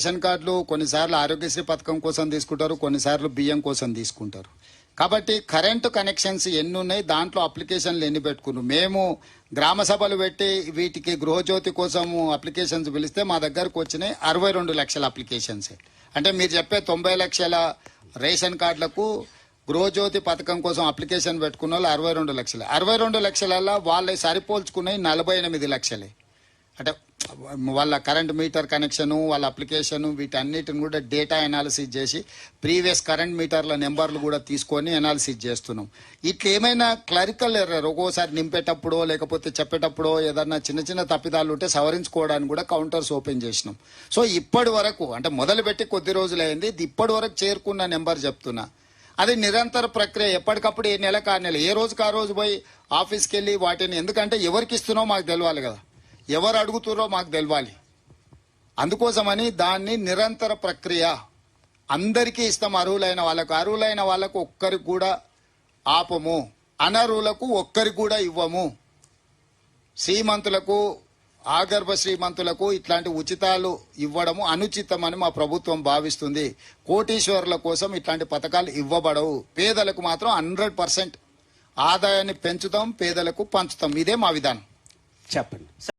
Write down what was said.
Ration కార్డులు కొన్నిసార్లు ఆరోగ్యశ్రీ పథకం కోసం తీసుకుంటారు, కొన్నిసార్లు బియ్యం కోసం తీసుకుంటారు. కాబట్టి కరెంటు కనెక్షన్స్ ఎన్ని ఉన్నాయి, దాంట్లో అప్లికేషన్లు ఎన్ని పెట్టుకున్నారు. మేము గ్రామ సభలు పెట్టి వీటికి గృహజ్యోతి కోసం అప్లికేషన్స్ పిలిస్తే మా దగ్గరకు వచ్చినాయి 62 లక్షల అప్లికేషన్స్. అంటే మీరు చెప్పే 90 లక్షల రేషన్ కార్డులకు గృహజ్యోతి పథకం కోసం అప్లికేషన్ పెట్టుకున్న వాళ్ళు 62 లక్షలు. 62 లక్షలలో వాళ్ళ సరిపోల్చుకున్నాయి 48 లక్షలే. అంటే వాళ్ళ కరెంట్ మీటర్ కనెక్షన్, వాళ్ళ అప్లికేషన్, వీటన్నిటిని కూడా డేటా ఎనాలిసిస్ చేసి ప్రీవియస్ కరెంట్ మీటర్ల నెంబర్లు కూడా తీసుకొని ఎనాలిసిస్ చేస్తున్నాం. ఇట్లా ఏమైనా క్లరికల్ ఎర్రర్ ఒక్కోసారి నింపేటప్పుడో లేకపోతే చెప్పేటప్పుడో ఏదన్నా చిన్న చిన్న తప్పిదాలు ఉంటే సవరించుకోవడానికి కూడా కౌంటర్స్ ఓపెన్ చేసినాం. సో ఇప్పటి వరకు అంటే మొదలుపెట్టి కొద్ది రోజులైంది, ఇప్పటి వరకు చేరుకున్న నెంబర్ చెప్తున్నా. అది నిరంతర ప్రక్రియ. ఎప్పటికప్పుడు ఏ నెలకు ఆ నెల ఏ రోజుకి ఆ రోజు పోయి ఆఫీస్కి వెళ్ళి వాటిని, ఎందుకంటే ఎవరికి ఇస్తున్నావు మాకు తెలియాలి కదా, ఎవరు అడుగుతున్నారో మాకు తెలియాలి. అందుకోసమని దాన్ని నిరంతర ప్రక్రియ అందరికీ ఇస్తాం. అర్హులైన వాళ్ళకు ఒక్కరికి కూడా ఆపము, అనర్హులకు ఒక్కరికి కూడా ఇవ్వము. శ్రీమంతులకు, ఆగర్భ శ్రీమంతులకు ఇట్లాంటి ఉచితాలు ఇవ్వడము అనుచితమని మా ప్రభుత్వం భావిస్తుంది. కోటీశ్వరుల కోసం ఇట్లాంటి పథకాలు ఇవ్వబడవు. పేదలకు మాత్రం 100% ఆదాయాన్ని పెంచుతాం, పేదలకు పంచుతాం. ఇదే మా విధానం. చెప్పండి.